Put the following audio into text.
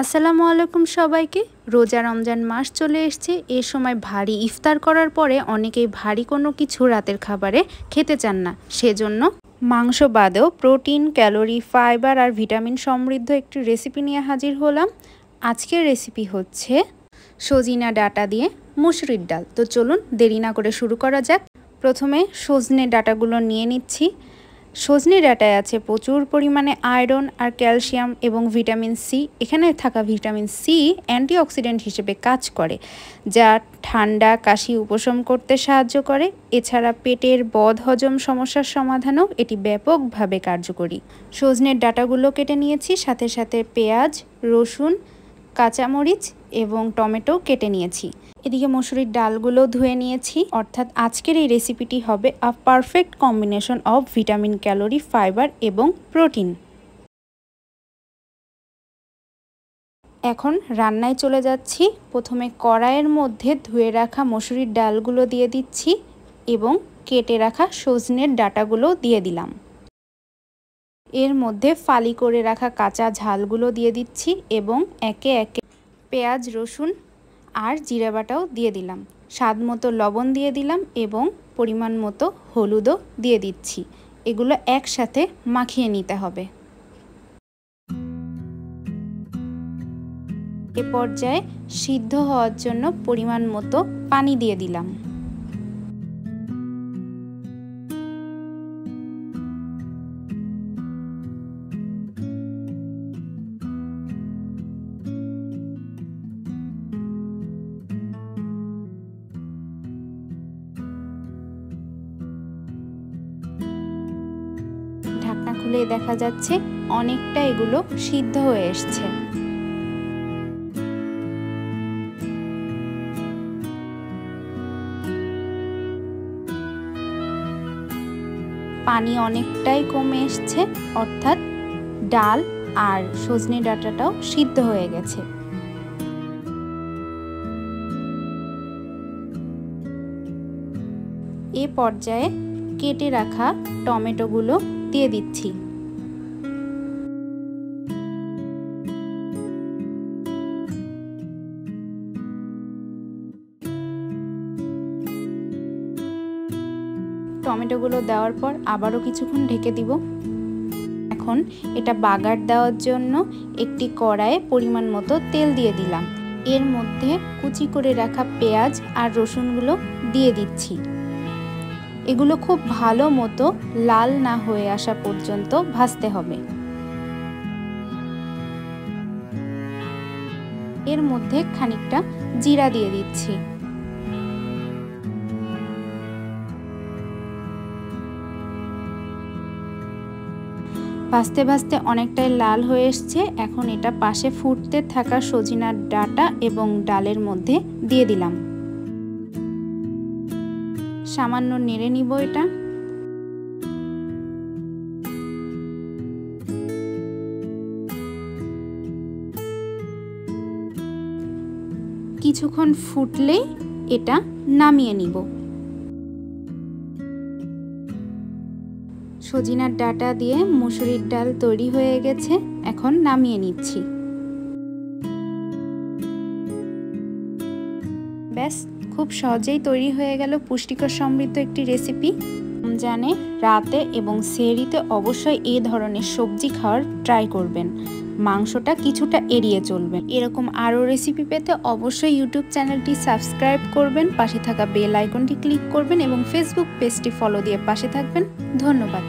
আসসালামু আলাইকুম সবাইকে। রোজা রমজান মাস চলে এসেছে। এই সময় ভারী ইফতার করার পরে অনেকেই ভারী কোনো কিছু রাতের খাবারে খেতে চান না, সেজন্য মাংস বাদেও প্রোটিন, ক্যালোরি, ফাইবার আর ভিটামিন সমৃদ্ধ একটি রেসিপি নিয়ে হাজির হলাম। আজকের রেসিপি হচ্ছে সজিনা ডাঁটা দিয়ে মুসুরির ডাল। তো চলুন দেরি না করে শুরু করা যাক। প্রথমে সজনে ডাঁটাগুলো নিয়ে নিচ্ছি। সজনে ডাঁটায় আছে প্রচুর পরিমাণে আয়রন আর ক্যালসিয়াম এবং ভিটামিন সি। এখানে থাকা ভিটামিন সি অ্যান্টিঅক্সিডেন্ট হিসেবে কাজ করে, যা ঠান্ডা, কাশি উপশম করতে সাহায্য করে। এছাড়া পেটের বদহজম সমস্যার সমাধানেও এটি ব্যাপকভাবে কার্যকরী। সজনের ডাঁটাগুলো কেটে নিয়েছি, সাথে সাথে পেঁয়াজ, রসুন, কাঁচামরিচ এবং টমেটো কেটে নিয়েছি। এদিকে মসুরির ডালগুলো ধুয়ে নিয়েছি। অর্থাৎ আজকের এই রেসিপিটি হবে আ perfect combination of vitamin, calorie, fibre এবং প্রোটিন। এখন রান্নায় চলে যাচ্ছি। প্রথমে কড়াইয়ের মধ্যে ধুয়ে রাখা মসুরির ডালগুলো দিয়ে দিচ্ছি এবং কেটে রাখা সজনের ডাঁটাগুলো দিয়ে দিলাম। এর মধ্যে ফালি করে রাখা কাঁচা ঝালগুলো দিয়ে দিচ্ছি এবং একে একে পেঁয়াজ, রসুন আর জিরা বাটাও দিয়ে দিলাম। স্বাদ মতো লবণ দিয়ে দিলাম এবং পরিমাণ মতো হলুদও দিয়ে দিচ্ছি। এগুলো একসাথে মাখিয়ে নিতে হবে। এ পর্যায়ে সিদ্ধ হওয়ার জন্য পরিমাণ মতো পানি দিয়ে দিলাম। ঢাকনা খুলে দেখা যাচ্ছে অনেকটা এগুলো সিদ্ধ হয়ে এসছে। পানি অনেকটাই কমে এসছে, অর্থাৎ ডাল আর সজনে ডাঁটাটাও সিদ্ধ হয়ে গেছে। এ পর্যায়ে কেটে রাখা টমেটোগুলো দিয়ে দিচ্ছি। টমেটোগুলো দেওয়ার পর আবারও কিছুক্ষণ ঢেকে দিব। এখন এটা বাগার দেওয়ার জন্য একটি কড়াইয়ে পরিমাণ মতো তেল দিয়ে দিলাম। এর মধ্যে কুচি করে রাখা পেঁয়াজ আর রসুনগুলো দিয়ে দিচ্ছি। এগুলো খুব ভালো মতো লাল না হয়ে আসা পর্যন্ত ভাজতে হবে। এর মধ্যে খানিকটা জিরা দিয়ে দিচ্ছি। ভাজতে ভাজতে অনেকটাই লাল হয়ে এসছে। এখন এটা পাশে ফুটতে থাকা সজিনার ডাঁটা এবং ডালের মধ্যে দিয়ে দিলাম। সামান্য নেড়ে নিব এটা। কিছুক্ষণ ফুটলেই এটা নামিয়ে নিব। সজিনার ডাঁটা দিয়ে মুসুরির ডাল তৈরি হয়ে গেছে। এখন নামিয়ে নিচ্ছি। ব্যাস, খুব সহজেই তৈরি হয়ে গেল পুষ্টিকর সমৃদ্ধ একটি রেসিপি। রমজানে রাতে এবং সেহরিতে অবশ্যই এই ধরনের সবজি খাওয়ার ট্রাই করবেন। মাংসটা কিছুটা এড়িয়ে চলবেন। এরকম আরও রেসিপি পেতে অবশ্যই ইউটিউব চ্যানেলটি সাবস্ক্রাইব করবেন, পাশে থাকা বেল আইকনটি ক্লিক করবেন এবং ফেসবুক পেজটি ফলো দিয়ে পাশে থাকবেন। ধন্যবাদ।